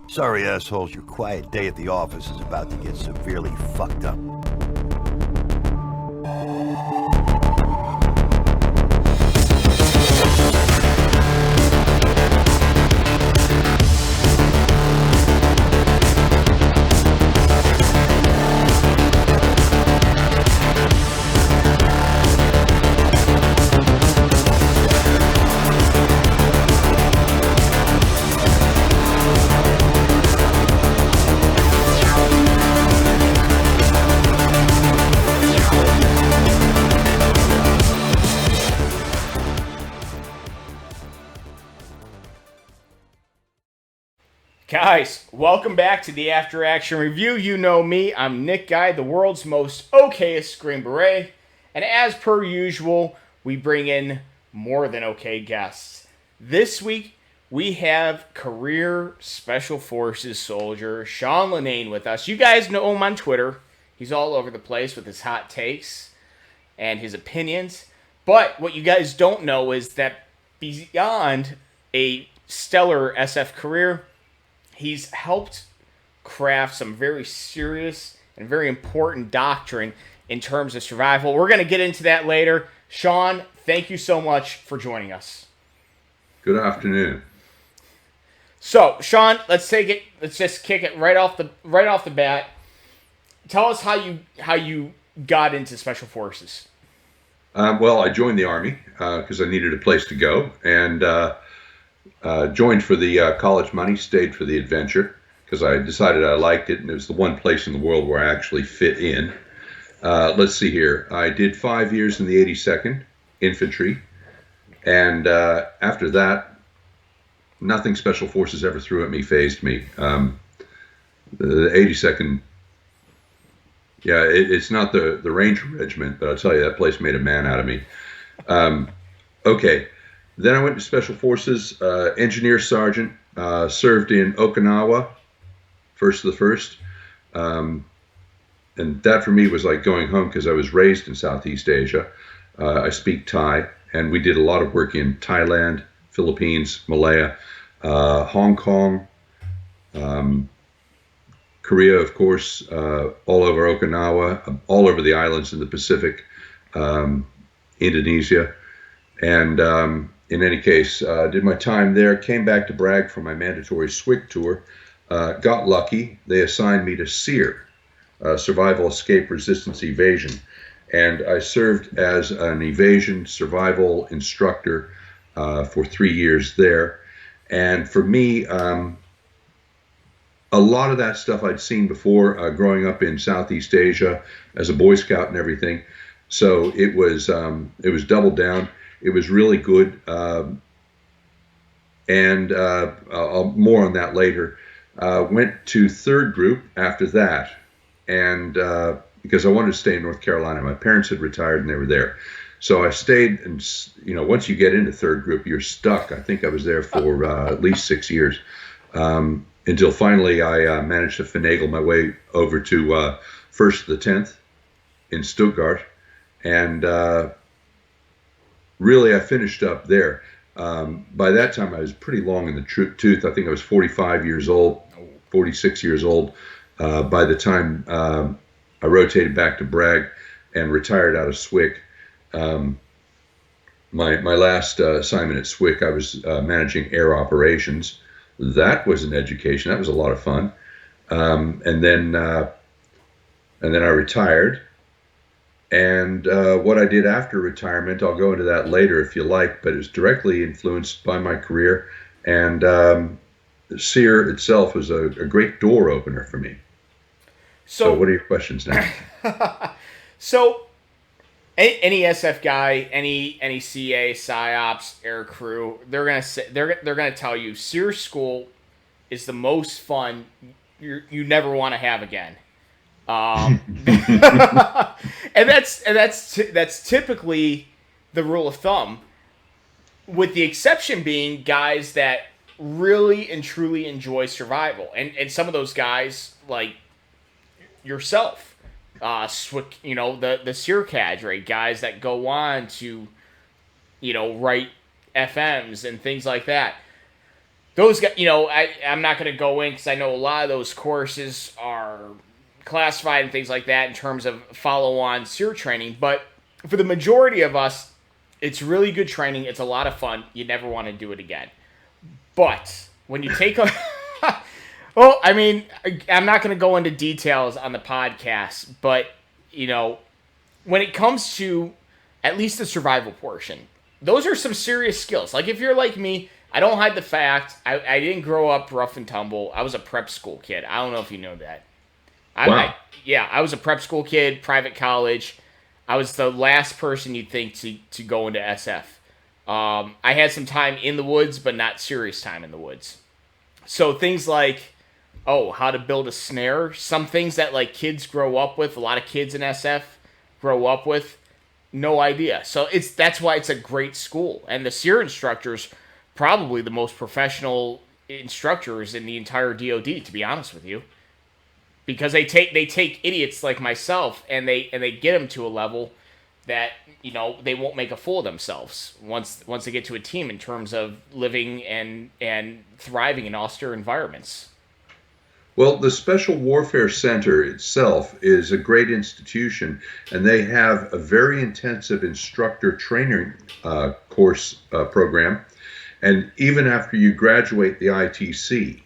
Sorry, assholes, your quiet day at the office is about to get severely fucked up. Guys, welcome back to the After Action Review. You know me, I'm Nick Guy, the world's most okayest Green Beret. And as per usual, we bring in more than okay guests. This week, we have career Special Forces soldier Sean Linnanne with us. You guys know him on Twitter. He's all over the place with his hot takes and his opinions. But what you guys don't know is that beyond a stellar SF career, he's helped craft some very serious and very important doctrine in terms of survival. We're going to get into that later. Sean, thank you so much for joining us. Good afternoon. So, Sean, let's just kick it right off the bat. Tell us how you got into Special Forces. Well, I joined the Army because I needed a place to go, and joined for the college money, stayed for the adventure because I decided I liked it, and it was the one place in the world where I actually fit in. Let's see here. I did 5 years in the 82nd Infantry, and after that, nothing Special Forces ever threw at me fazed me. The 82nd, yeah, it's not the Ranger Regiment, but I'll tell you, that place made a man out of me. Okay. Then I went to Special Forces, engineer sergeant, served in Okinawa, first of the first. And that for me was like going home because I was raised in Southeast Asia. I speak Thai, and we did a lot of work in Thailand, Philippines, Malaya, Hong Kong, Korea, of course, all over Okinawa, all over the islands in the Pacific, Indonesia. And in any case, did my time there, came back to Bragg for my mandatory SWIC tour, got lucky. They assigned me to SERE, Survival, Escape, Resistance, Evasion. And I served as an evasion survival instructor for 3 years there. And for me, a lot of that stuff I'd seen before growing up in Southeast Asia as a Boy Scout and everything. So it was doubled down. It was really good, and I'll more on that later. Went to third group after that, and because I wanted to stay in North Carolina. My parents had retired and they were there. So I stayed, and once you get into third group, you're stuck. I think I was there for at least 6 years, until finally I managed to finagle my way over to 1st of the 10th in Stuttgart, and really, I finished up there. By that time, I was pretty long in the tooth. I think I was 45 years old, 46 years old. By the time I rotated back to Bragg and retired out of SWIC, my last assignment at SWIC, I was managing air operations. That was an education. That was a lot of fun. And then I retired. And what I did after retirement, I'll go into that later if you like, but it was directly influenced by my career. And SERE itself was a great door opener for me. So what are your questions now? So any SF guy, any CA, PSYOPs, air crew, they're gonna tell you SERE school is the most fun you never want to have again. And that's typically the rule of thumb, with the exception being guys that really and truly enjoy survival, and some of those guys like yourself, the SERE cadre, guys that go on to, write FMs and things like that. those guys, I'm not going to go in because I know a lot of those courses are classified and things like that in terms of follow-on SERE training. But for the majority of us, it's really good training. It's a lot of fun. You never want to do it again. But when you take a... well, I mean, I'm not going to go into details on the podcast, but, when it comes to at least the survival portion, those are some serious skills. Like, if you're like me, I don't hide the fact, I didn't grow up rough and tumble. I was a prep school kid. I don't know if you know that. Wow. I was a prep school kid, private college. I was the last person you'd think to go into SF. I had some time in the woods, but not serious time in the woods. So things like, how to build a snare, some things that like kids grow up with, a lot of kids in SF grow up with, no idea. So that's why it's a great school. And the SERE instructors, probably the most professional instructors in the entire DoD, to be honest with you. Because they take idiots like myself and they get them to a level that they won't make a fool of themselves once they get to a team in terms of living and thriving in austere environments. Well, the Special Warfare Center itself is a great institution, and they have a very intensive instructor training course program. And even after you graduate the ITC,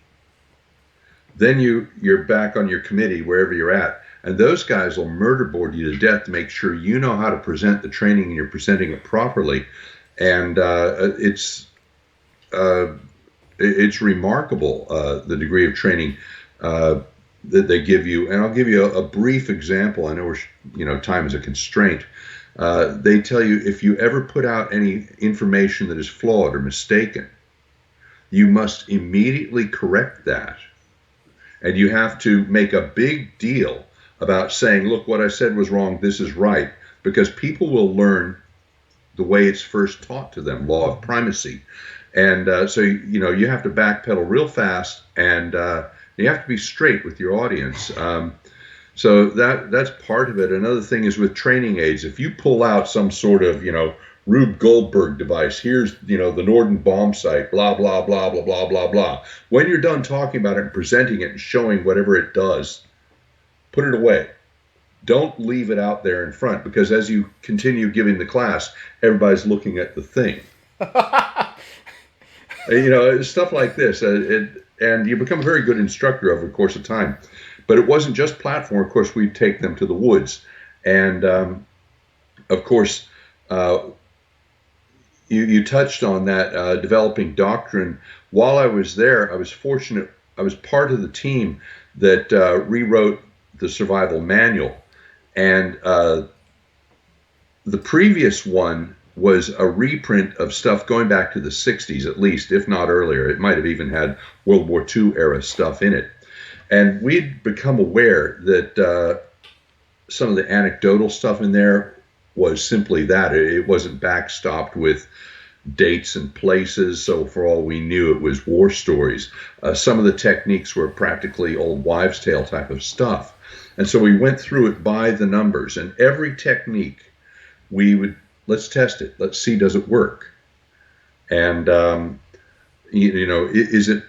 then you're back on your committee wherever you're at. And those guys will murderboard you to death to make sure you know how to present the training and you're presenting it properly. And it's remarkable, the degree of training that they give you. And I'll give you a brief example. I know time is a constraint. They tell you if you ever put out any information that is flawed or mistaken, you must immediately correct that. And you have to make a big deal about saying, look, what I said was wrong, this is right, because people will learn the way it's first taught to them, law of primacy. And so you have to backpedal real fast, and you have to be straight with your audience. So that's part of it. Another thing is with training aids, if you pull out some sort of, Rube Goldberg device, here's, the Norden bomb sight, blah, blah, blah, blah, blah, blah, blah. When you're done talking about it and presenting it and showing whatever it does, put it away. Don't leave it out there in front, because as you continue giving the class, everybody's looking at the thing. Stuff like this. And you become a very good instructor over the course of time. But it wasn't just platform. Of course, we'd take them to the woods. And, of course, you touched on that, developing doctrine. While I was there, I was fortunate. I was part of the team that rewrote the survival manual. And the previous one was a reprint of stuff going back to the 60s at least, if not earlier. It might have even had World War II era stuff in it. And we'd become aware that some of the anecdotal stuff in there was simply that. It wasn't backstopped with dates and places, so for all we knew, it was war stories. Some of the techniques were practically old wives' tale type of stuff. And so we went through it by the numbers, and every technique we would, let's test it. Let's see, does it work? And, is it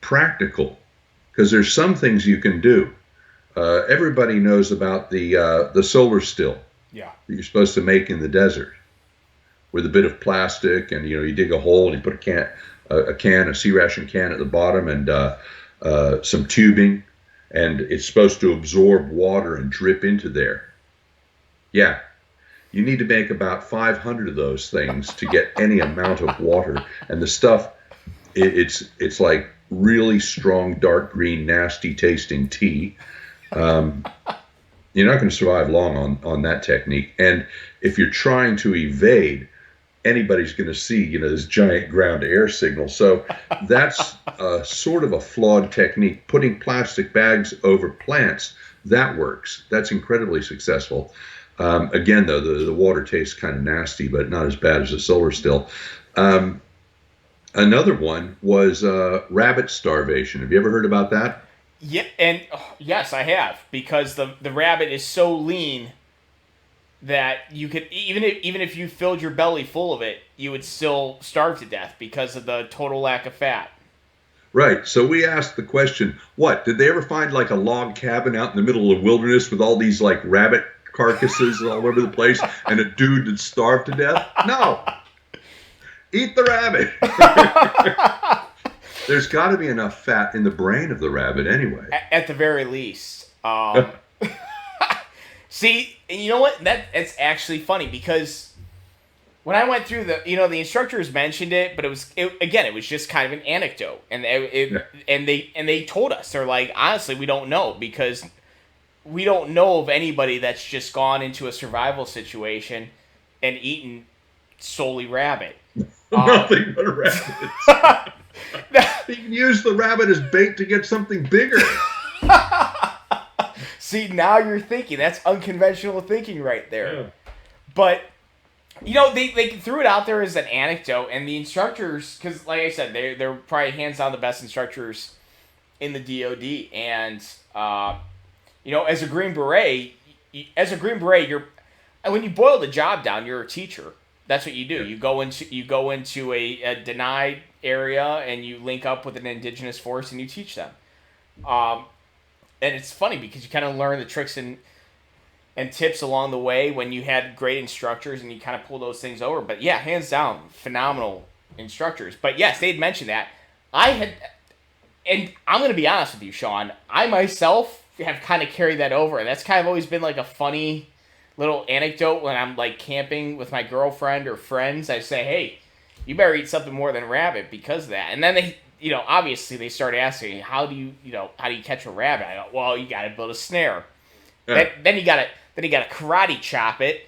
practical? Because there's some things you can do. Everybody knows about the solar still that you're supposed to make in the desert with a bit of plastic, and you dig a hole and you put a sea ration can at the bottom, and some tubing, and it's supposed to absorb water and drip into there. Yeah, you need to make about 500 of those things to get any amount of water, and the stuff, it's like really strong, dark green, nasty tasting tea. You're not going to survive long on that technique. And if you're trying to evade, anybody's going to see, this giant ground air signal. So that's sort of a flawed technique. Putting plastic bags over plants, that works. That's incredibly successful. Again, though, the water tastes kind of nasty, but not as bad as the solar still. Another one was rabbit starvation. Have you ever heard about that? Yeah, and yes, I have, because the rabbit is so lean that you could even if you filled your belly full of it, you would still starve to death because of the total lack of fat. Right. So we asked the question, what, did they ever find like a log cabin out in the middle of the wilderness with all these like rabbit carcasses all over the place and a dude that starved to death? No. Eat the rabbit. There's got to be enough fat in the brain of the rabbit anyway. At the very least. See, and you know what? It's actually funny because when I went through the instructors mentioned it, but it was just kind of an anecdote, and they told us, they're like, honestly, we don't know, because we don't know of anybody that's just gone into a survival situation and eaten solely rabbit. Nothing but rabbits. You can use the rabbit as bait to get something bigger. See, now you're thinking. That's unconventional thinking right there. Yeah. But they threw it out there as an anecdote, and the instructors, because like I said, they're probably hands down the best instructors in the DoD, and as a Green Beret, you're, when you boil the job down, you're a teacher. That's what you do. Yeah. You go into a denied area, and you link up with an indigenous force, and you teach them. And it's funny because you kind of learn the tricks and tips along the way when you had great instructors and you kind of pull those things over. But yeah, hands down, phenomenal instructors. But yes, they'd mentioned that. And I'm going to be honest with you, Sean, I myself have kind of carried that over. And that's kind of always been like a funny little anecdote when I'm like camping with my girlfriend or friends. I say, hey, you better eat something more than rabbit because of that. And then they, obviously they start asking, how do you catch a rabbit? I go, well, you got to build a snare. Yeah. Then you got to karate chop it,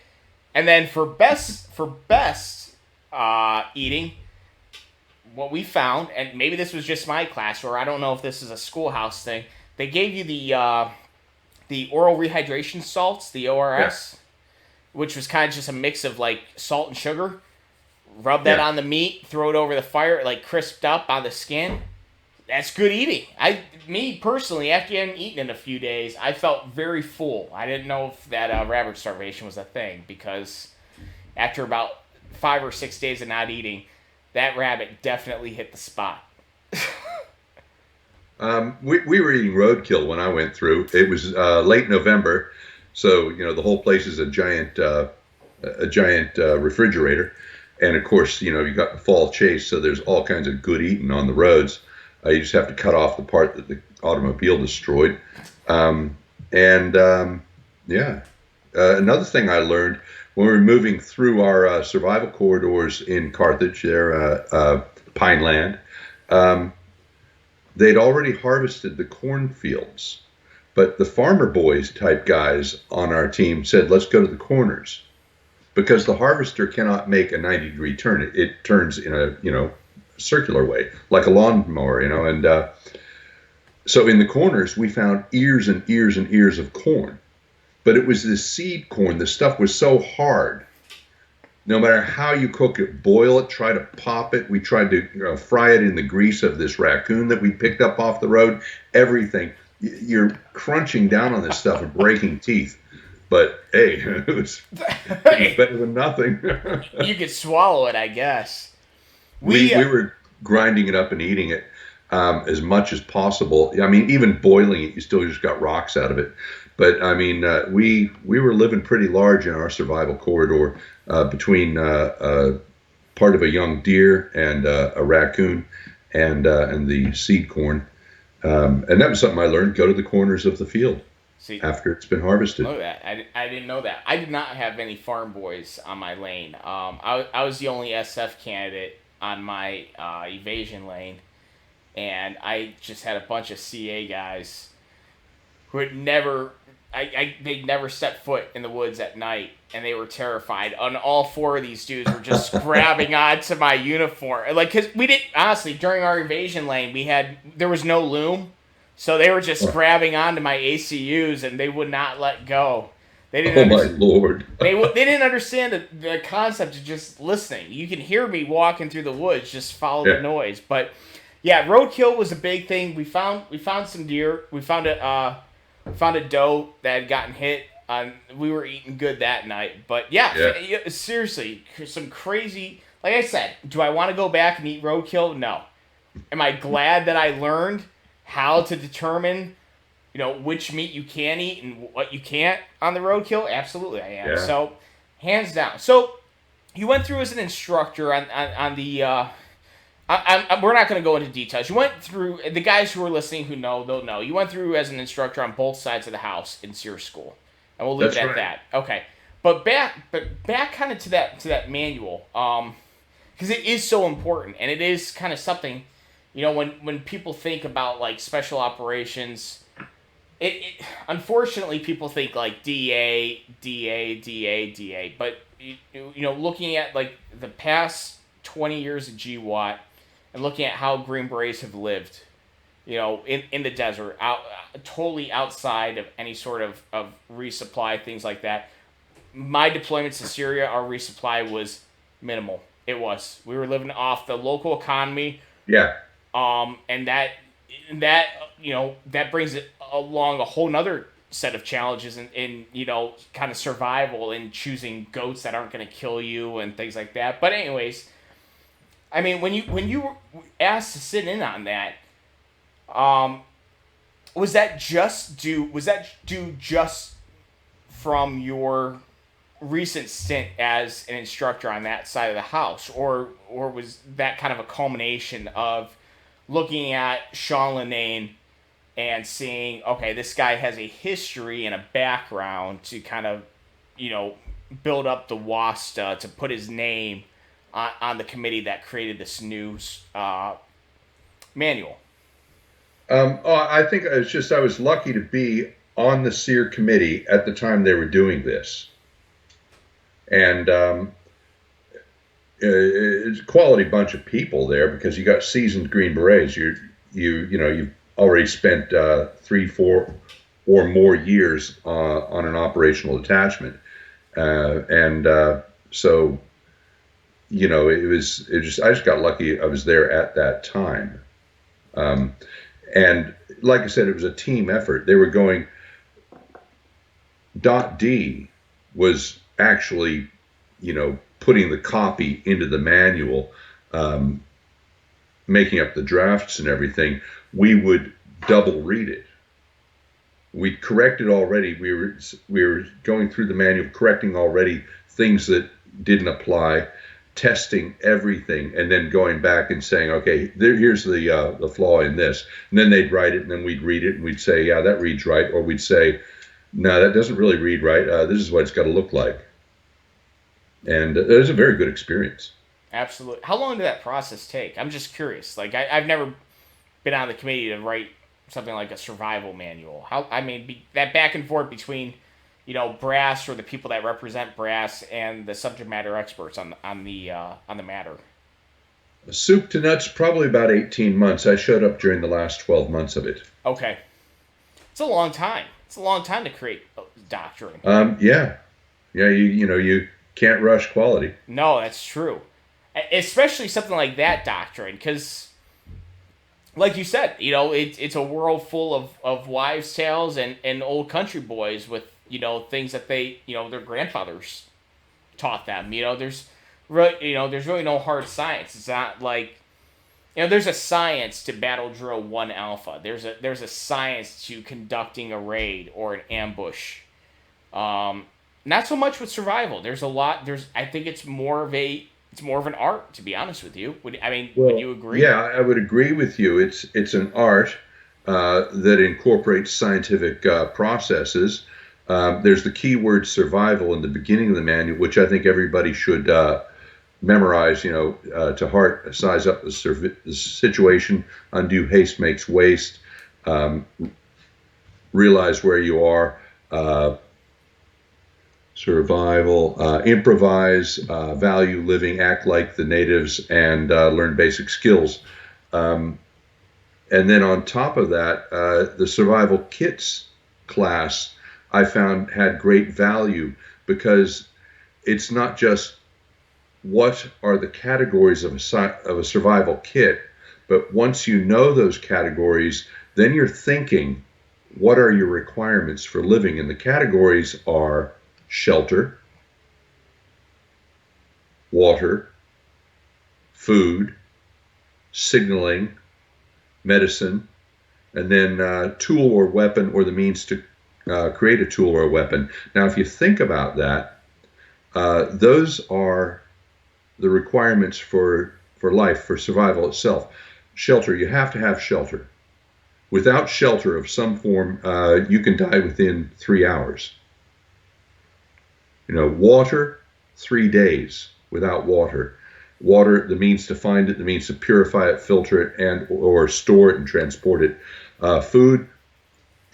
and then for best eating, what we found, and maybe this was just my class, or I don't know if this is a schoolhouse thing. They gave you the oral rehydration salts, the ORS, which was kind of just a mix of like salt and sugar. Rub that on the meat, throw it over the fire, like crisped up on the skin. That's good eating. Me personally, after you hadn't eaten in a few days, I felt very full. I didn't know if that rabbit starvation was a thing, because after about 5 or 6 days of not eating, that rabbit definitely hit the spot. We were eating roadkill when I went through. It was late November, so the whole place is a giant refrigerator. And of course, you got the fall chase, so there's all kinds of good eating on the roads. You just have to cut off the part that the automobile destroyed. Another thing I learned when we were moving through our survival corridors in Carthage, there, Pineland, they'd already harvested the cornfields, but the farmer boys type guys on our team said, let's go to the corners. Because the harvester cannot make a 90-degree turn. It turns in a, circular way, like a lawnmower, And so in the corners, we found ears and ears and ears of corn. But it was this seed corn. The stuff was so hard. No matter how you cook it, boil it, try to pop it. We tried to fry it in the grease of this raccoon that we picked up off the road. Everything. You're crunching down on this stuff and breaking teeth. But hey, it was better than nothing. You could swallow it, I guess. We were grinding it up and eating it as much as possible. I mean, even boiling it, you still just got rocks out of it. But I mean, we were living pretty large in our survival corridor between part of a young deer and a raccoon and the seed corn. And that was something I learned: go to the corners of the field. See, after it's been harvested. I didn't know that. I did not have any farm boys on my lane. I was the only SF candidate on my evasion lane, and I just had a bunch of CA guys who had never they'd never stepped foot in the woods at night, and they were terrified. And all 4 of these dudes were just grabbing onto my uniform, like, because we didn't, honestly, during our evasion lane there was no loom. So they were just grabbing onto my ACUs, and they would not let go. They didn't. My Lord! They didn't understand the concept of just listening. You can hear me walking through the woods, just follow the noise. But yeah, roadkill was a big thing. We found some deer. We found a doe that had gotten hit. We were eating good that night. But seriously, some crazy. Like I said, do I want to go back and eat roadkill? No. Am I glad that I learned how to determine, which meat you can eat and what you can't on the roadkill? Absolutely, I am. Yeah. So, hands down. So, you went through as an instructor on the. We're not going to go into details. You went through, the guys who are listening who know, they'll know. You went through as an instructor on both sides of the house in SERE school, and we'll leave it That's at right. that. Okay, but back kind of to that manual, because it is so important, and it is kind of something, when people think about like special operations, unfortunately people think like DA, DA, DA, DA, but looking at like the past 20 years of GWAT and looking at how Green Berets have lived, in the desert, totally outside of any sort of resupply, things like that. My deployments to Syria, our resupply was minimal. It was. We were living off the local economy, Yeah. and that brings it along a whole nother set of challenges in kind of survival and choosing goats that aren't going to kill you and things like that. But anyways, I mean, when you were asked to sit in on that, um, was that due just from your recent stint as an instructor on that side of the house, or was that kind of a culmination of looking at Sean Linnanne and seeing, okay, this guy has a history and a background to kind of, build up the WASTA to put his name on the committee that created this new manual. I think I was lucky to be on the SERE committee at the time they were doing this, and it's a quality bunch of people there because you got seasoned Green Berets. You've already spent 3, 4, or more years on an operational detachment, and so I just got lucky. I was there at that time. Um, and like I said, it was a team effort. They were going. Dot D was actually, putting the copy into the manual, um, making up the drafts and everything. We would double read it. We corrected already. We were going through the manual, correcting already things that didn't apply, testing everything, and then going back and saying, okay, here's the flaw in this. And then they'd write it, and then we'd read it, and we'd say, yeah, that reads right, or we'd say, no, that doesn't really read right. This is what it's got to look like. And it was a very good experience. Absolutely. How long did that process take? I'm just curious. Like, I've never been on the committee to write something like a survival manual. That back and forth between, brass, or the people that represent brass, and the subject matter experts on the matter. Soup to nuts, probably about 18 months. I showed up during the last 12 months of it. Okay, it's a long time. It's a long time to create doctrine. Yeah. Yeah, you can't rush quality. No, that's true. Especially something like that doctrine, because, like you said, it's a world full of wives' tales and old country boys with, things that their grandfathers taught them. There's really no hard science. It's not like, there's a science to battle drill 1 alpha. There's a science to conducting a raid or an ambush. Not so much with survival. There's a lot. I think it's more of an art, to be honest with you. Would you agree? Yeah, I would agree with you. It's an art that incorporates scientific processes. There's the keyword survival in the beginning of the manual, which I think everybody should memorize, to heart. Size up the situation. Undue haste makes waste. Realize where you are. Survival, improvise, value living, act like the natives, and learn basic skills. And then on top of that, the survival kits class I found had great value because it's not just what are the categories of a survival kit, but once you know those categories, then you're thinking, what are your requirements for living? And the categories are shelter, water, food, signaling, medicine, and then tool or weapon or the means to create a tool or a weapon. Now, if you think about that, those are the requirements for life, for survival itself. Shelter, you have to have shelter. Without shelter of some form, you can die within 3 hours. Water, 3 days without water. Water, the means to find it, the means to purify it, filter it, and or store it and transport it. Food,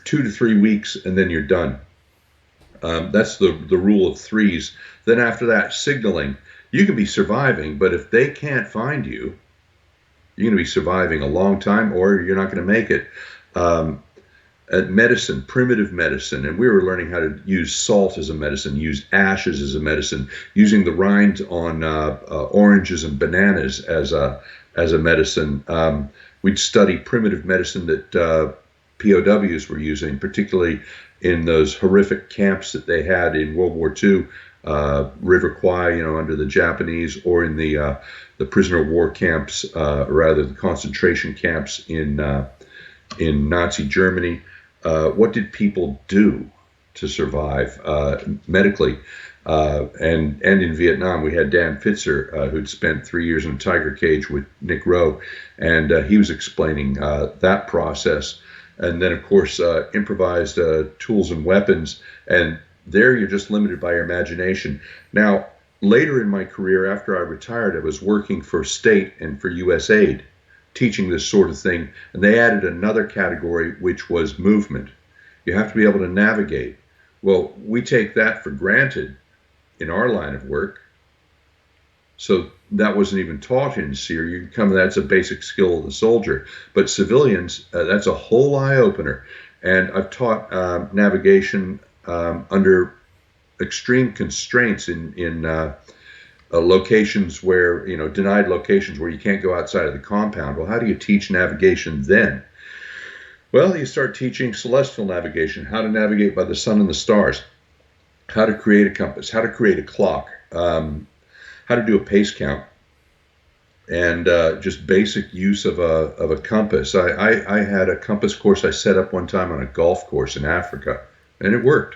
2 to 3 weeks, and then you're done. That's the rule of threes. Then after that, signaling. You can be surviving, but if they can't find you, you're going to be surviving a long time, or you're not going to make it. Medicine, primitive medicine, and we were learning how to use salt as a medicine, use ashes as a medicine, using the rind on oranges and bananas as a medicine. We'd study primitive medicine that POWs were using, particularly in those horrific camps that they had in World War II, River Kwai, under the Japanese, or in the prisoner of war camps, rather the concentration camps in Nazi Germany. What did people do to survive medically? And in Vietnam, we had Dan Fitzer, who'd spent 3 years in a tiger cage with Nick Rowe, and he was explaining that process. And then, of course, improvised tools and weapons. And there you're just limited by your imagination. Now, later in my career, after I retired, I was working for state and for USAID, teaching this sort of thing. And they added another category, which was movement. You have to be able to navigate. Well, we take that for granted in our line of work. So that wasn't even taught in SERE. That's a basic skill of the soldier. But civilians, that's a whole eye-opener. And I've taught navigation under extreme constraints in locations where, denied locations where you can't go outside of the compound. Well, how do you teach navigation then? Well, you start teaching celestial navigation, how to navigate by the sun and the stars, how to create a compass, how to create a clock, how to do a pace count, and just basic use of a compass. I had a compass course I set up one time on a golf course in Africa, and it worked.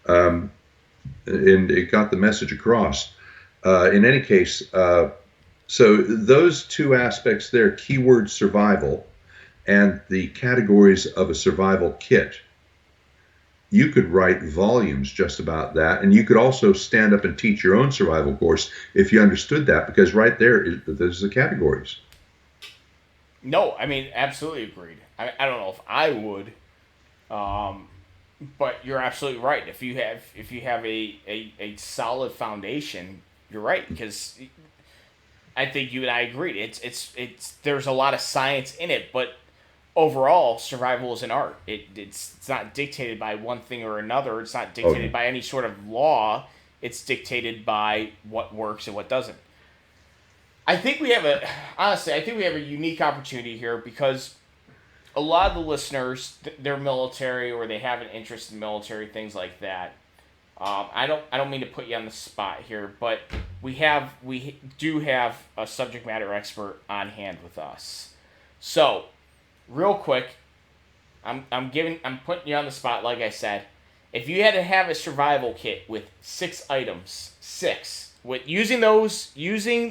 And it got the message across. In any case, so those two aspects there, keyword survival and the categories of a survival kit, you could write volumes just about that. And you could also stand up and teach your own survival course if you understood that, because right there's the categories. No, I mean, absolutely agreed. I don't know if I would, but you're absolutely right. If you have a solid foundation, you're right, because I think you and I agreed. It's there's a lot of science in it, but overall, survival is an art. It's not dictated by one thing or another. It's not dictated by any sort of law. It's dictated by what works and what doesn't. I think we have a unique opportunity here, because a lot of the listeners, they're military, or they have an interest in military, things like that. I don't mean to put you on the spot here, but we do have a subject matter expert on hand with us. So, real quick, I'm putting you on the spot, like I said. If you had to have a survival kit with 6 items, with using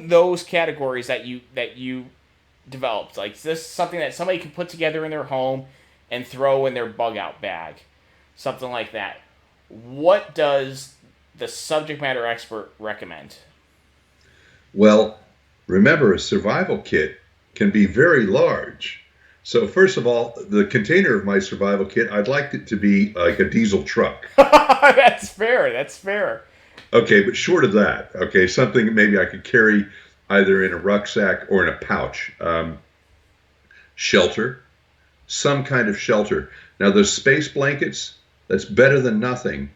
those categories that you developed, like this is something that somebody can put together in their home and throw in their bug out bag, something like that. What does the subject matter expert recommend? Well, remember, a survival kit can be very large. So first of all, the container of my survival kit, I'd like it to be like a diesel truck. That's fair. Okay, but short of that, okay, something maybe I could carry either in a rucksack or in a pouch. Shelter, some kind of shelter. Now, those space blankets, that's better than nothing,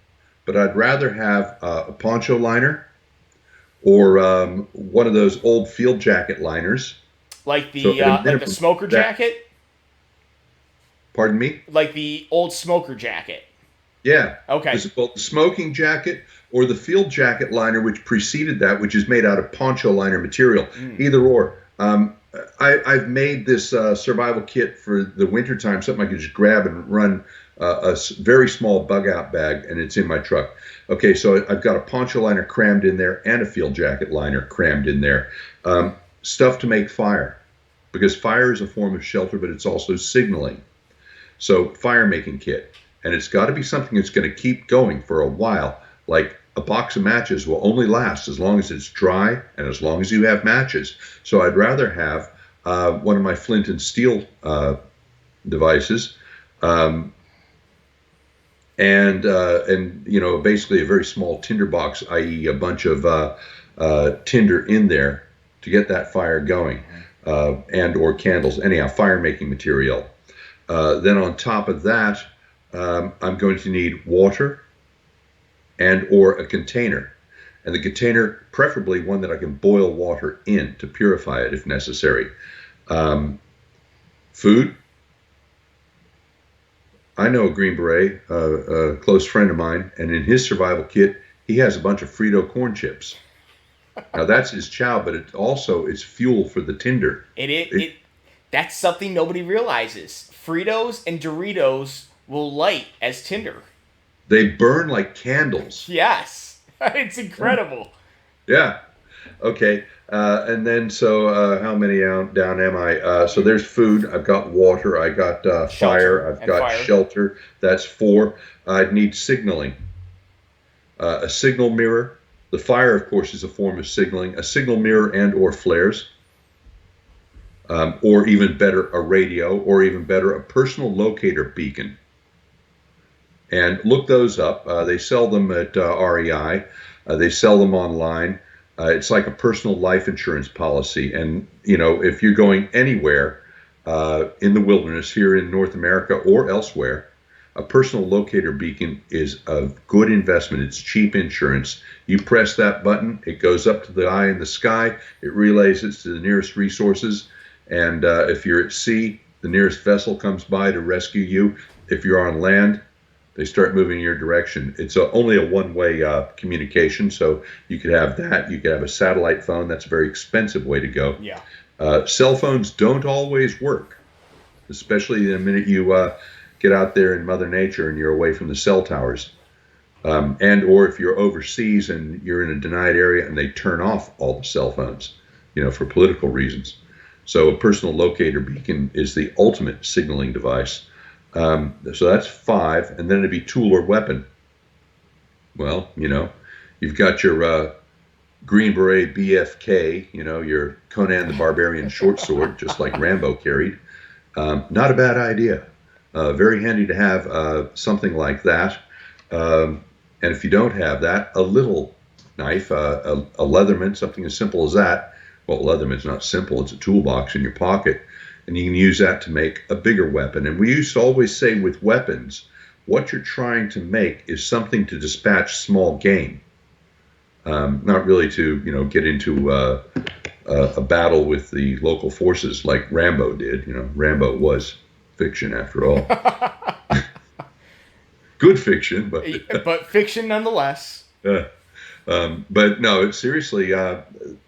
but I'd rather have a poncho liner or one of those old field jacket liners. Like the smoker jacket? Pardon me? Like the old smoker jacket. Yeah. Okay. This is both the smoking jacket or the field jacket liner, which preceded that, which is made out of poncho liner material. Either or. Um, I've made this survival kit for the wintertime, something I can just grab and run very small bug out bag, and it's in my truck. Okay, so I've got a poncho liner crammed in there and a field jacket liner crammed in there. Stuff to make fire, because fire is a form of shelter, but it's also signaling. So fire making kit, and it's got to be something that's going to keep going for a while. Like a box of matches will only last as long as it's dry and as long as you have matches. So I'd rather have one of my flint and steel devices, and basically a very small tinder box, i.e., a bunch of tinder in there to get that fire going, and or candles. Anyhow, fire making material. Then on top of that, I'm going to need water and or a container. And the container, preferably one that I can boil water in to purify it if necessary. Food. I know a Green Beret, a close friend of mine, and in his survival kit, he has a bunch of Frito corn chips. Now that's his chow, but it also is fuel for the tinder. That's something nobody realizes. Fritos and Doritos will light as tinder. They burn like candles. Yes. It's incredible. Yeah. Okay. And then, so how many down am I? So there's food. I've got water. I got fire. I've got shelter. That's 4. I'd need signaling. A signal mirror. The fire, of course, is a form of signaling. A signal mirror and or flares. Or even better, a radio. Or even better, a personal locator beacon. And look those up. They sell them at REI. They sell them online. It's like a personal life insurance policy. And, if you're going anywhere in the wilderness here in North America or elsewhere, a personal locator beacon is a good investment. It's cheap insurance. You press that button, it goes up to the eye in the sky. It relays it to the nearest resources. And if you're at sea, the nearest vessel comes by to rescue you. If you're on land, they start moving in your direction. It's only a one-way communication, so you could have that. You could have a satellite phone. That's a very expensive way to go. Yeah. Cell phones don't always work, especially the minute you get out there in Mother Nature and you're away from the cell towers. And or if you're overseas and you're in a denied area and they turn off all the cell phones, for political reasons. So a personal locator beacon is the ultimate signaling device. So that's 5, and then it'd be tool or weapon. Well, you've got your Green Beret BFK, your Conan the Barbarian short sword, just like Rambo carried. Not a bad idea. Very handy to have something like that. And if you don't have that, a little knife, a Leatherman, something as simple as that. Well, Leatherman's not simple. It's a toolbox in your pocket. And you can use that to make a bigger weapon. And we used to always say with weapons, what you're trying to make is something to dispatch small game. Not really to, get into a battle with the local forces like Rambo did. Rambo was fiction after all. Good fiction, but fiction nonetheless. But no, seriously,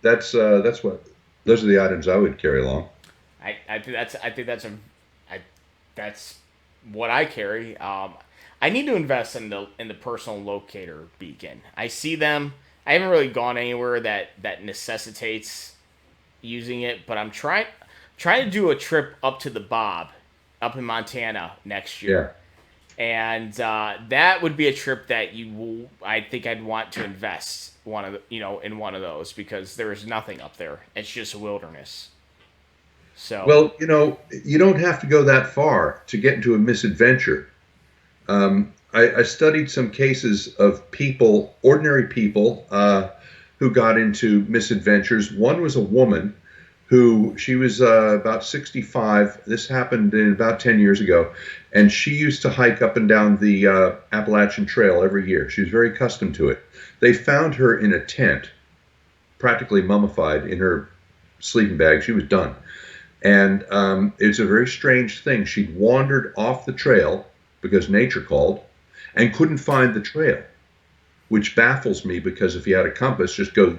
that's what those are the items I would carry along. I think that's what I carry. I need to invest in the personal locator beacon. I see them. I haven't really gone anywhere that necessitates using it, but I'm trying to do a trip up to the Bob, up in Montana next year. Yeah. And that would be a trip that I think I'd want to invest in one of those, because there is nothing up there. It's just a wilderness. So, well, you don't have to go that far to get into a misadventure. I studied some cases of ordinary people, who got into misadventures. One was a woman she was about 65. This happened about 10 years ago. And she used to hike up and down the Appalachian Trail every year. She was very accustomed to it. They found her in a tent, practically mummified in her sleeping bag. She was done. And it's a very strange thing. She'd wandered off the trail because nature called and couldn't find the trail, which baffles me, because if you had a compass, just go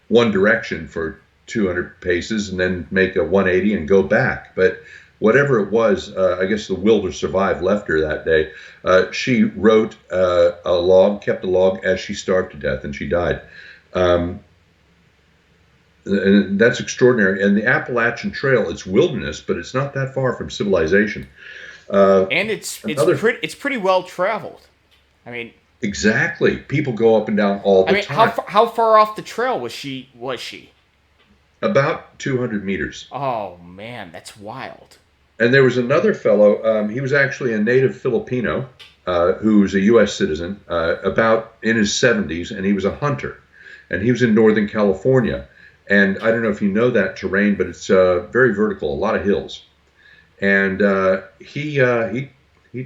one direction for 200 paces and then make a 180 and go back. But whatever it was, I guess the will to survive left her that day. She wrote a log, kept a log as she starved to death, and she died. And that's extraordinary. And the Appalachian Trail, it's wilderness, but it's not that far from civilization. And it's pretty well traveled. I mean, exactly. People go up and down all the time. How far off the trail was she? About 200 meters. Oh man, that's wild. And there was another fellow. He was actually a native Filipino who was a U.S. citizen, about in his 70s, and he was a hunter, and he was in Northern California. And I don't know if you know that terrain, but it's very vertical, a lot of hills. And he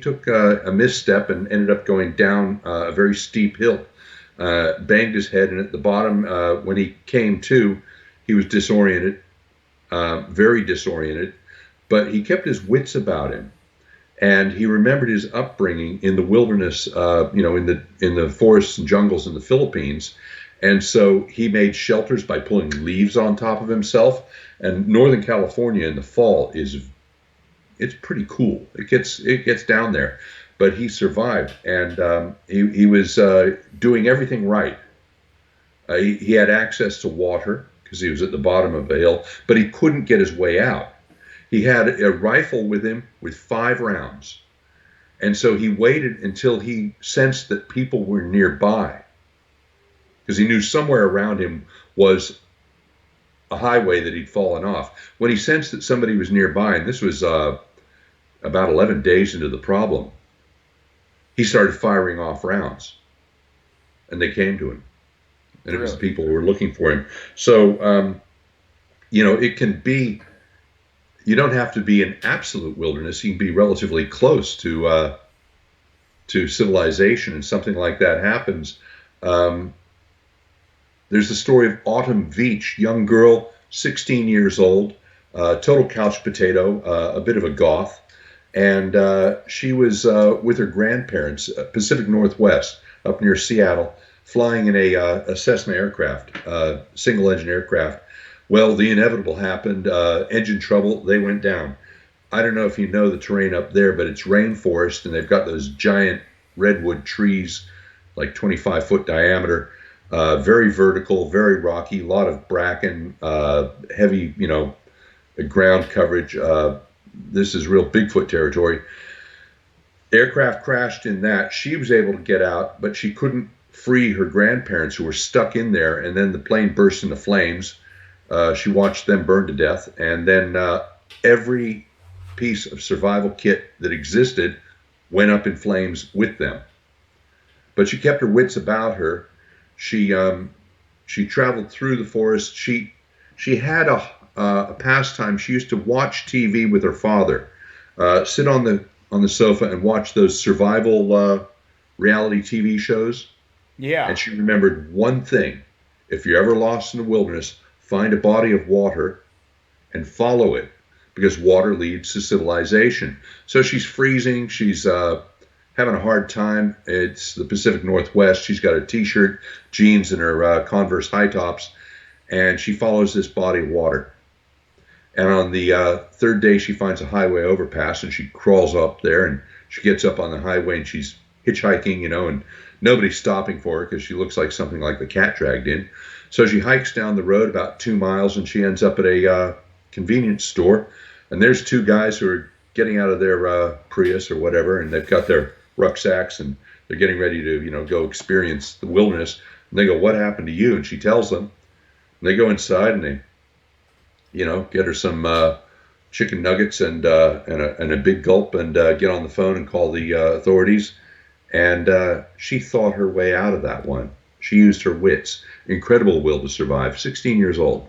took a misstep and ended up going down a very steep hill, banged his head, and at the bottom, when he came to, he was disoriented, very disoriented, but he kept his wits about him. And he remembered his upbringing in the wilderness, in the forests and jungles in the Philippines. And so he made shelters by pulling leaves on top of himself. And Northern California in the fall it's pretty cool. It gets down there, but he survived, and he was doing everything right. He had access to water because he was at the bottom of a hill, but he couldn't get his way out. He had a rifle with him with 5 rounds, and so he waited until he sensed that people were nearby, because he knew somewhere around him was a highway that he'd fallen off. When he sensed that somebody was nearby, and this was about 11 days into the problem, he started firing off rounds, and they came to him, and it was the people who were looking for him. So, it can be, you don't have to be in absolute wilderness. You can be relatively close to civilization, and something like that happens. There's the story of Autumn Veach, young girl, 16 years old, total couch potato, a bit of a goth. And she was with her grandparents, Pacific Northwest, up near Seattle, flying in a Cessna aircraft, single-engine aircraft. Well, the inevitable happened, engine trouble, they went down. I don't know if you know the terrain up there, but it's rainforest, and they've got those giant redwood trees, like 25-foot diameter, very vertical, very rocky, a lot of bracken, heavy, ground coverage. This is real Bigfoot territory. Aircraft crashed in that. She was able to get out, but she couldn't free her grandparents, who were stuck in there, and then the plane burst into flames. She watched them burn to death, and then every piece of survival kit that existed went up in flames with them. But she kept her wits about her. She traveled through the forest. She had a pastime. She used to watch TV with her father, sit on the sofa and watch those survival reality TV shows. Yeah. And she remembered one thing: if you're ever lost in the wilderness, find a body of water and follow it, because water leads to civilization. So she's freezing. She's having a hard time. It's the Pacific Northwest. She's got a t-shirt, jeans, and her Converse high tops, and she follows this body of water. And on the 3rd day, she finds a highway overpass, and she crawls up there, and she gets up on the highway, and she's hitchhiking, and nobody's stopping for her because she looks like something like the cat dragged in. So she hikes down the road about 2 miles, and she ends up at a convenience store, and there's 2 guys who are getting out of their Prius or whatever, and they've got their rucksacks, and they're getting ready to, go experience the wilderness. And they go, "What happened to you?" And she tells them. And they go inside, and they, get her some chicken nuggets and a big gulp, and get on the phone and call the authorities. And she thought her way out of that one. She used her wits. Incredible will to survive. 16 years old.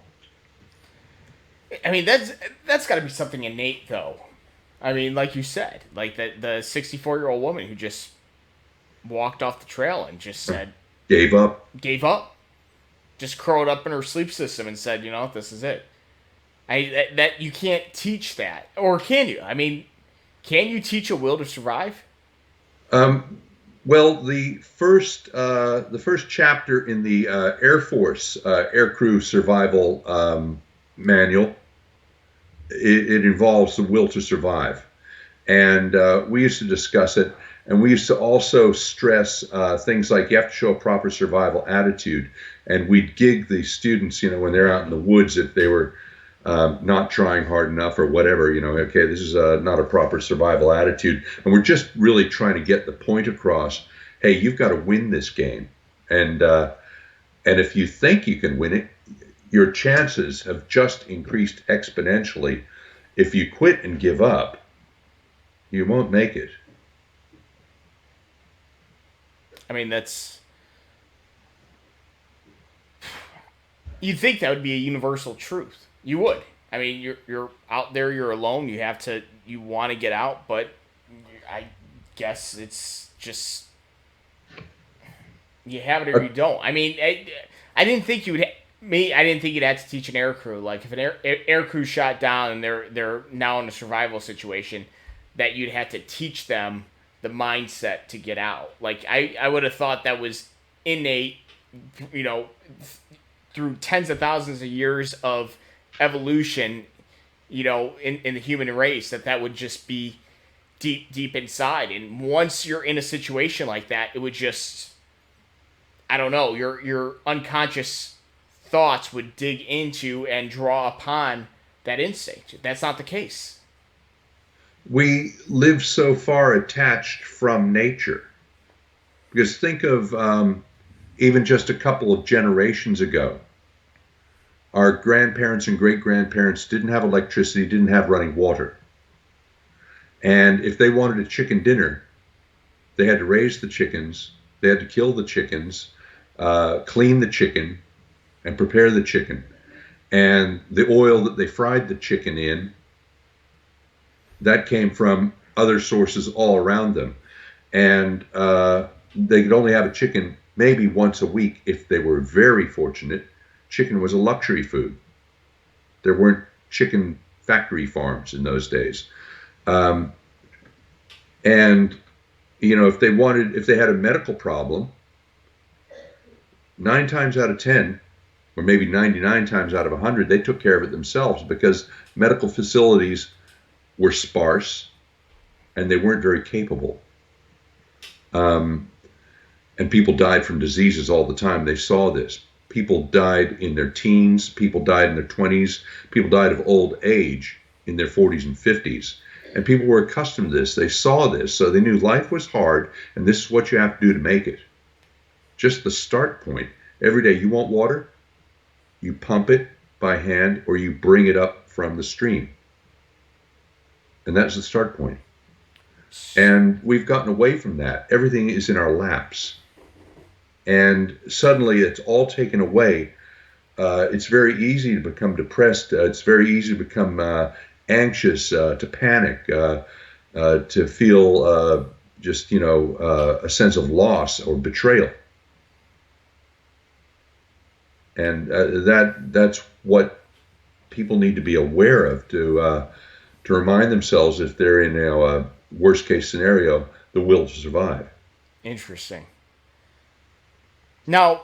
I mean, that's got to be something innate, though. I mean, like you said, like the 64-year-old woman who just walked off the trail and just said... Gave up. Just curled up in her sleep system and said, this is it. That you can't teach that. Or can you? I mean, can you teach a will to survive? Well, the first chapter in the Air Force aircrew survival manual, it involves the will to survive, and we used to discuss it. And we used to also stress things like you have to show a proper survival attitude. And we'd gig the students, when they're out in the woods, if they were not trying hard enough or whatever, okay, this is not a proper survival attitude. And we're just really trying to get the point across. Hey, you've got to win this game. And if you think you can win it, your chances have just increased exponentially. If you quit and give up, you won't make it. I mean, you'd think that would be a universal truth. You would. I mean, you're out there, you're alone, you want to get out, but I guess it's just, you have it or you don't. I mean, I didn't think you would, I didn't think you'd have to teach an air crew. Like, if an air crew shot down and they're now in a survival situation, that you'd have to teach them the mindset to get out. Like, I would have thought that was innate, through tens of thousands of years of evolution, in the human race, that would just be deep inside. And once you're in a situation like that, it would just, I don't know, your unconscious thoughts would dig into and draw upon that instinct. That's not the case. We live so far attached from nature. Because think of even just a couple of generations ago, our grandparents and great-grandparents didn't have electricity, didn't have running water. And if they wanted a chicken dinner, they had to raise the chickens, they had to kill the chickens, clean the chicken, and prepare the chicken. And the oil that they fried the chicken in, that came from other sources all around them. And they could only have a chicken maybe once a week if they were very fortunate. Chicken was a luxury food. There weren't chicken factory farms in those days. And, if they had a medical problem, 9 times out of 10, or maybe 99 times out of 100, they took care of it themselves because medical facilities were sparse and they weren't very capable. And people died from diseases all the time. They saw this. People died in their teens. People died in their 20s. People died of old age in their 40s and 50s. And people were accustomed to this. They saw this. So they knew life was hard, and this is what you have to do to make it. Just the start point. Every day you want water, you pump it by hand or you bring it up from the stream. And that's the start point. And we've gotten away from that. Everything is in our laps. And suddenly it's all taken away. It's very easy to become depressed. It's very easy to become anxious, to panic, to feel a sense of loss or betrayal. And that's what people need to be aware of to remind themselves if they're in a worst case scenario, the will to survive. Interesting. Now,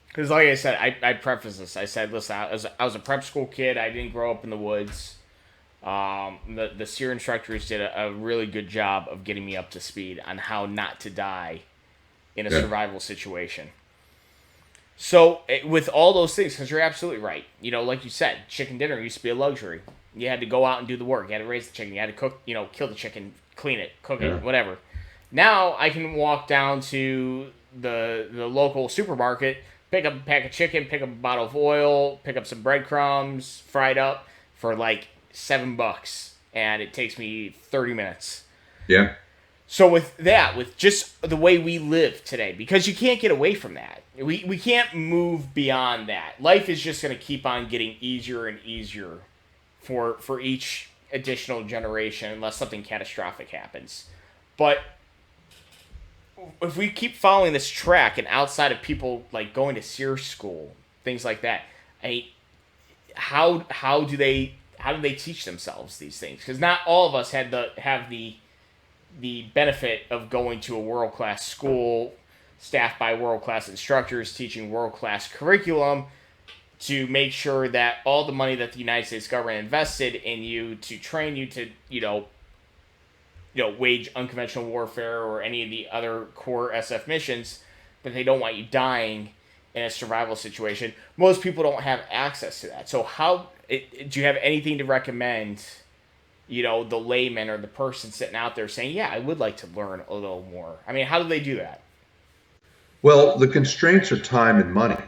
because like I said, I preface this. I said, listen, I was a prep school kid. I didn't grow up in the woods. The SERE instructors did a really good job of getting me up to speed on how not to die in a survival situation. So with all those things, because you're absolutely right. Like you said, chicken dinner used to be a luxury. You had to go out and do the work. You had to raise the chicken. You had to cook, kill the chicken, clean it, cook it, whatever. Now I can walk down to the local supermarket, pick up a pack of chicken, pick up a bottle of oil, pick up some breadcrumbs, fried up for like $7, and it takes me 30 minutes. Yeah. So with just the way we live today, because you can't get away from that. We can't move beyond that. Life is just going to keep on getting easier and easier for each additional generation unless something catastrophic happens. But if we keep following this track and outside of people like going to SERE school, things like that, how do they teach themselves these things? Because not all of us have the the benefit of going to a world-class school staffed by world-class instructors teaching world-class curriculum to make sure that all the money that the United States government invested in you to train you to, wage unconventional warfare or any of the other core SF missions, that they don't want you dying in a survival situation. Most people don't have access to that. So do you have anything to recommend, the layman or the person sitting out there saying, yeah, I would like to learn a little more? I mean, how do they do that? Well, the constraints are time and money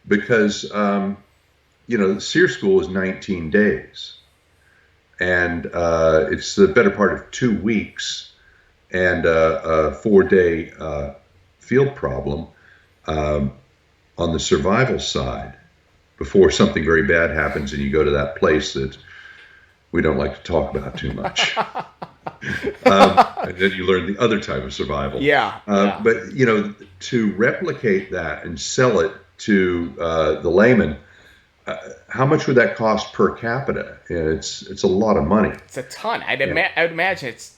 because, the SERE school is 19 days. And it's the better part of 2 weeks and a 4-day field problem on the survival side before something very bad happens and you go to that place that we don't like to talk about too much. And then you learn the other type of survival. Yeah. But, to replicate that and sell it to the layman, how much would that cost per capita? It's a lot of money. It's a ton. I would imagine it's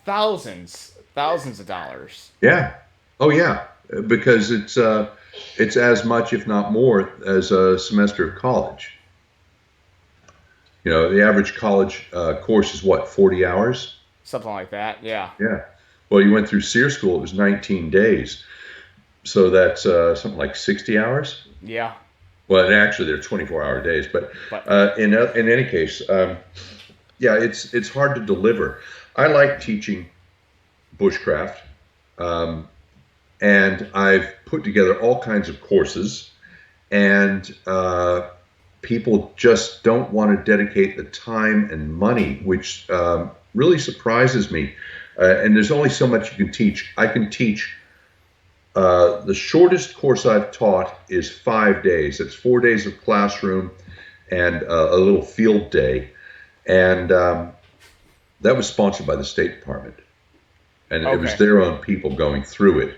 thousands of dollars. Yeah. Oh, yeah. Because it's as much, if not more, as a semester of college. The average college course is what, 40 hours? Something like that, yeah. Yeah. Well, you went through SERE school, it was 19 days. So that's something like 60 hours? Yeah. Well, and actually, they're 24-hour days. But in any case, it's hard to deliver. I like teaching bushcraft, and I've put together all kinds of courses, and people just don't want to dedicate the time and money, which really surprises me. And there's only so much you can teach. I can teach. The shortest course I've taught is 5 days. It's 4 days of classroom and a little field day. And that was sponsored by the State Department. And It was their own people going through it.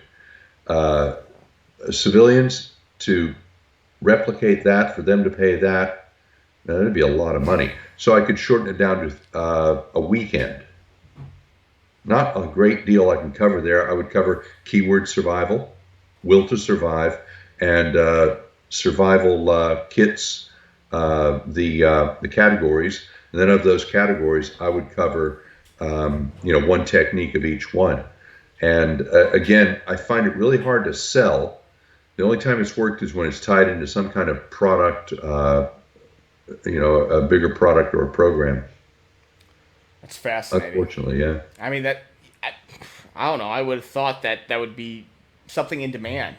Civilians, to replicate that, for them to pay that, that'd be a lot of money. So I could shorten it down to a weekend. Not a great deal I can cover there. I would cover keyword survival, will to survive, and survival kits, the categories. And then of those categories, I would cover, one technique of each one. And again, I find it really hard to sell. The only time it's worked is when it's tied into some kind of product, a bigger product or a program. That's fascinating. Unfortunately, yeah. I mean, I don't know. I would have thought that would be something in demand.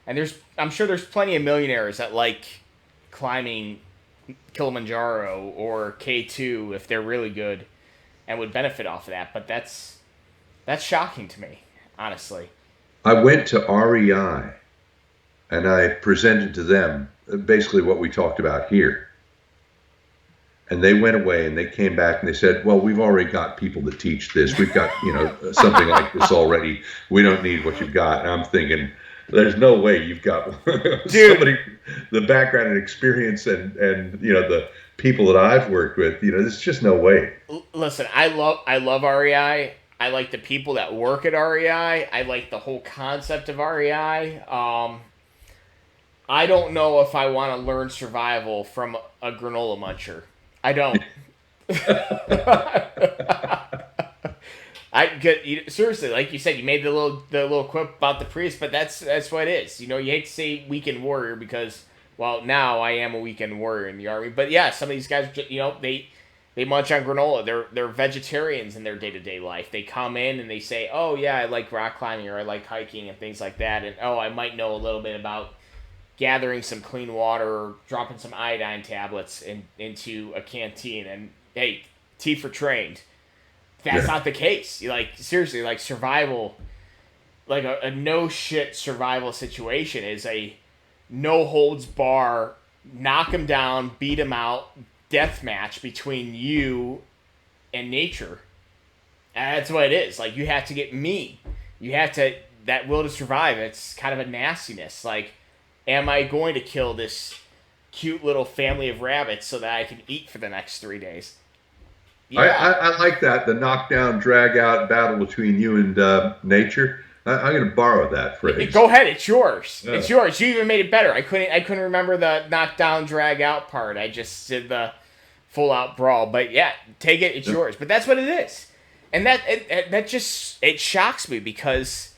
I'm sure there's plenty of millionaires that like climbing Kilimanjaro or K2 if they're really good and would benefit off of that. But that's shocking to me, honestly. I went to REI and I presented to them basically what we talked about here. And they went away and they came back and they said, well, we've already got people that teach this. We've got, something like this already. We don't need what you've got. And I'm thinking, there's no way you've got somebody, the background and experience and the people that I've worked with, there's just no way. Listen, I love REI. I like the people that work at REI. I like the whole concept of REI. I don't know if I want to learn survival from a granola muncher. I don't. Seriously, like you said, you made the little quip about the priest, but that's what it is. You hate to say weekend warrior because, well, now I am a weekend warrior in the army. But yeah, some of these guys, they munch on granola. They're vegetarians in their day-to-day life. They come in and they say, oh yeah, I like rock climbing or I like hiking and things like that, and oh, I might know a little bit about gathering some clean water or dropping some iodine tablets into a canteen, and hey, T for trained. That's not the case. Seriously, survival, a no shit survival situation is a no holds bar, knock him down, beat him out, death match between you and nature. And that's what it is. You have to get mean. You have to, that will to survive. It's kind of a nastiness. Am I going to kill this cute little family of rabbits so that I can eat for the next 3 days? I like that, the knockdown, drag out battle between you and nature. I'm going to borrow that phrase. Go ahead, it's yours. Yeah. It's yours. You even made it better. I couldn't remember the knockdown, drag out part. I just did the full out brawl. But yeah, take it. It's yours. But that's what it is, and that just it shocks me because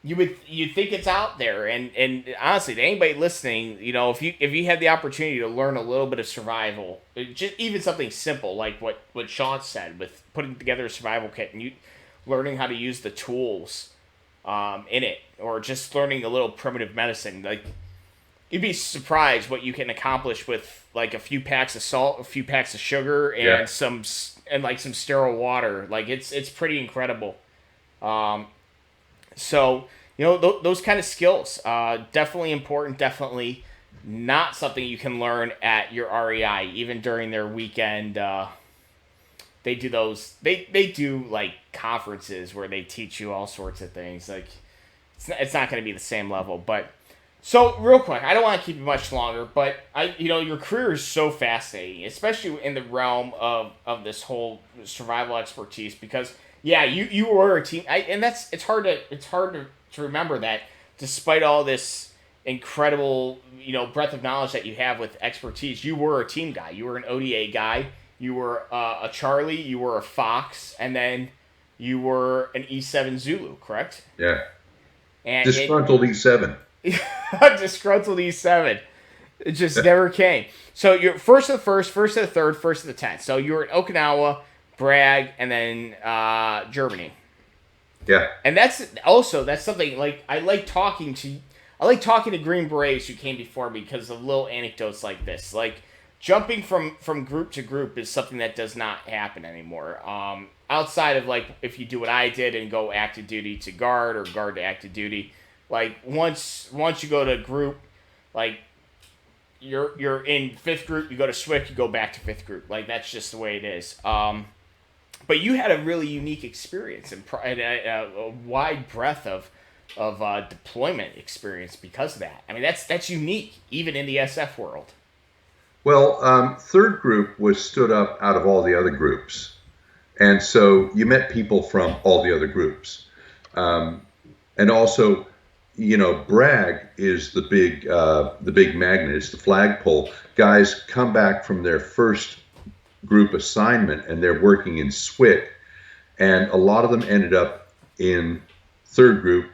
you think it's out there, and honestly, to anybody listening, if you had the opportunity to learn a little bit of survival, just even something simple like what Sean said with putting together a survival kit and you learning how to use the tools in it, or just learning a little primitive medicine, like you'd be surprised what you can accomplish with like a few packs of salt, a few packs of sugar, and some sterile water. Like it's pretty incredible. So those kind of skills, definitely important. Definitely not something you can learn at your REI, even during their weekend. They do those. They do like conferences where they teach you all sorts of things. Like it's not going to be the same level. But so real quick, I don't want to keep you much longer. But your career is so fascinating, especially in the realm of this whole survival expertise. Because you were a team, and it's hard to remember that despite all this incredible breadth of knowledge that you have with expertise, you were a team guy. You were an ODA guy. You were a Charlie, you were a Fox, and then you were an E7 Zulu, correct? Yeah. And disgruntled E7. Disgruntled E7. It just never came. So you're first of the first of the third, first of the 10th. So you were in Okinawa, Bragg, and then Germany. Yeah. And that's something like I like talking to Green Berets who came before me because of little anecdotes like this. Like jumping from group to group is something that does not happen anymore. Outside of like if you do what I did and go active duty to guard or guard to active duty, like once you go to group, like you're in 5th group, you go to SWIC, you go back to 5th group. Like that's just the way it is. But you had a really unique experience and a wide breadth of deployment experience because of that. I mean that's unique even in the SF world. Well, 3rd group was stood up out of all the other groups. And so you met people from all the other groups. And also, Bragg is the big magnet. It's the flagpole. Guys come back from their first group assignment and they're working in SWIC. And a lot of them ended up in 3rd group,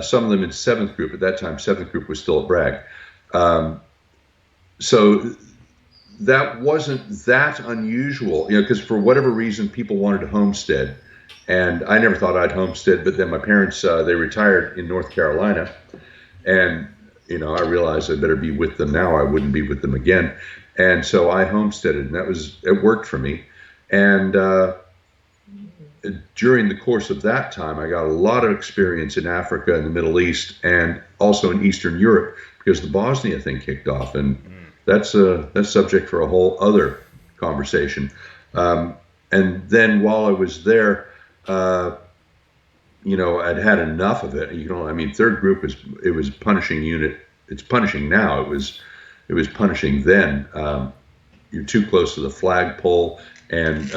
some of them in 7th group. At that time, 7th group was still at Bragg. So that wasn't that unusual, because for whatever reason, people wanted to homestead. And I never thought I'd homestead, but then my parents, they retired in North Carolina. And, I realized I better be with them now. I wouldn't be with them again. And so I homesteaded, and it worked for me. And during the course of that time, I got a lot of experience in Africa and the Middle East and also in Eastern Europe because the Bosnia thing kicked off. And that's subject for a whole other conversation. And then while I was there, I'd had enough of it. 3rd group was punishing unit. It's punishing now. It was punishing then. You're too close to the flagpole, and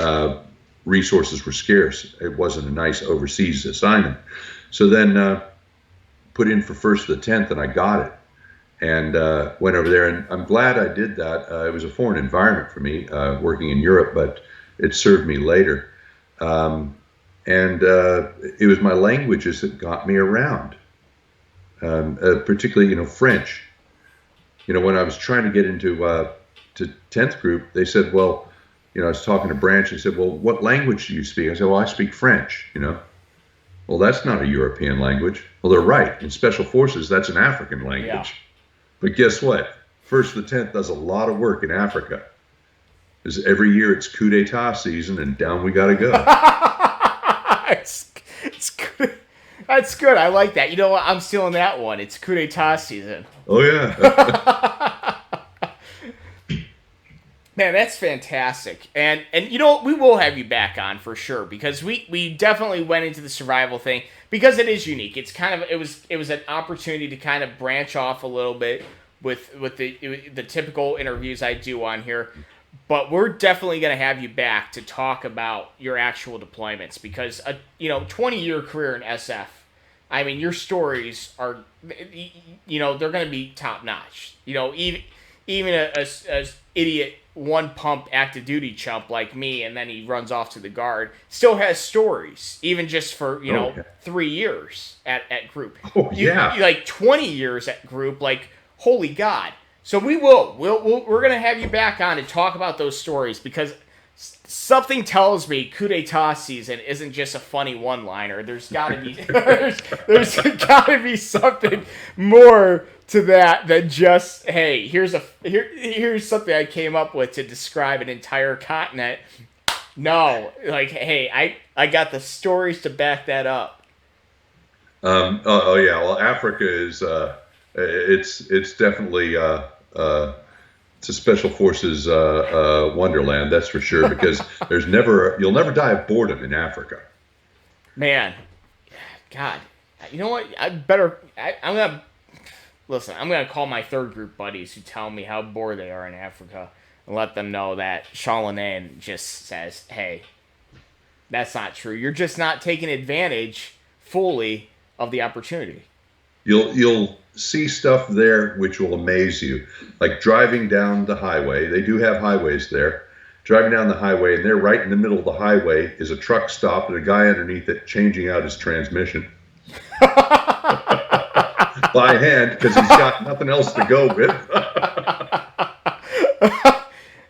resources were scarce. It wasn't a nice overseas assignment. So then put in for 1st of the 10th, and I got it. And went over there, and I'm glad I did that. It was a foreign environment for me, working in Europe, but it served me later. And it was my languages that got me around, particularly, French. When I was trying to get into to 10th group, they said, well, I was talking to Branch, and said, well, what language do you speak? I said, well, I speak French, Well, that's not a European language. Well, they're right. In Special Forces, that's an African language. Yeah. But guess what? 1st of the 10th does a lot of work in Africa. Because every year it's coup d'etat season, and down we got to go. It's good. That's good. I like that. You know what? I'm stealing that one. It's coup d'etat season. Oh, yeah. Man, that's fantastic. And we will have you back on for sure, because we definitely went into the survival thing because it is unique. It's kind of it was an opportunity to kind of branch off a little bit with the typical interviews I do on here. But we're definitely going to have you back to talk about your actual deployments because a 20-year career in SF, I mean, your stories are, they're going to be top notch. Even a idiot one pump active duty chump like me, and then he runs off to the guard, still has stories, even just for 3 years at group. Oh yeah, like 20 years at group, like holy God. So we're gonna have you back on and talk about those stories because something tells me coup d'etat season isn't just a funny one-liner. There's got to be there's got to be something more to that than just here's something I came up with to describe an entire continent. No, like I got the stories to back that up. Oh yeah, well Africa is it's definitely it's a special forces wonderland, that's for sure, because you'll never die of boredom in Africa. Man, God, you know what? I'm gonna call my third group buddies who tell me how bored they are in Africa and let them know that Linnanne just says, hey, that's not true. You're just not taking advantage fully of the opportunity. You'll see stuff there which will amaze you, like driving down the highway. They do have highways there. Driving down the highway, and there right in the middle of the highway is a truck stop and a guy underneath it changing out his transmission by hand because he's got nothing else to go with.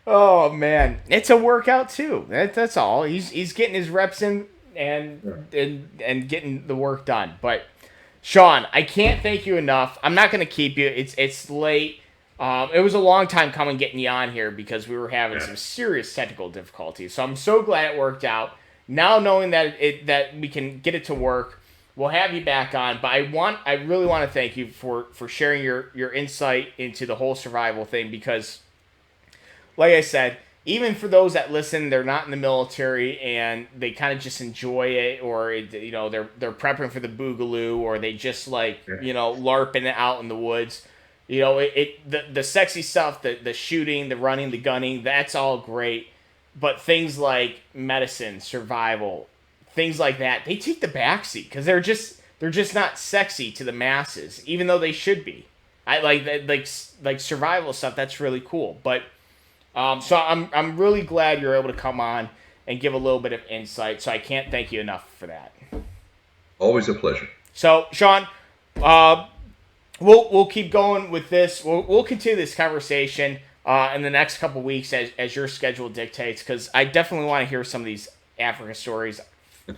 Oh man, it's a workout too. That's all. He's getting his reps in and getting the work done. But Sean, I can't thank you enough. I'm not going to keep you. It's late. It was a long time coming getting you on here because we were having some serious technical difficulties. So I'm so glad it worked out. Now knowing that we can get it to work, we'll have you back on. But I really want to thank you for sharing your insight into the whole survival thing because, like I said, even for those that listen, they're not in the military and they kind of just enjoy it, or they're prepping for the boogaloo, or they just LARPing it out in the woods. The sexy stuff, the shooting, the running, the gunning, that's all great. But things like medicine, survival, things like that, they take the backseat because they're just not sexy to the masses, even though they should be. I like survival stuff. That's really cool, but. So I'm really glad you're able to come on and give a little bit of insight. So I can't thank you enough for that. Always a pleasure. So Sean, we'll keep going with this. We'll continue this conversation in the next couple weeks as your schedule dictates, because I definitely want to hear some of these Africa stories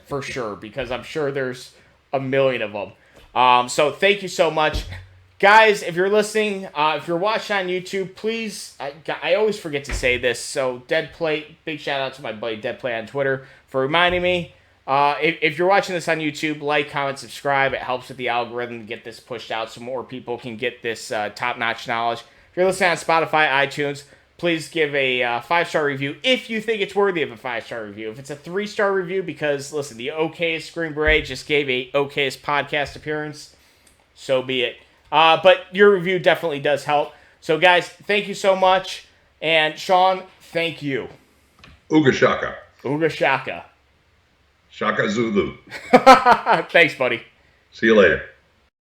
for sure, because I'm sure there's a million of them. So thank you so much. Guys, if you're listening, if you're watching on YouTube, please, I always forget to say this, so Dead Plate, big shout out to my buddy Dead Plate on Twitter for reminding me. If you're watching this on YouTube, like, comment, subscribe. It helps with the algorithm to get this pushed out so more people can get this top-notch knowledge. If you're listening on Spotify, iTunes, please give a 5-star review if you think it's worthy of a 5-star review. If it's a 3-star review, because, listen, the okayest Green Beret just gave a okayest podcast appearance, so be it. But your review definitely does help. So, guys, thank you so much. And, Sean, thank you. Uga Shaka. Uga Shaka. Shaka Zulu. Thanks, buddy. See you later.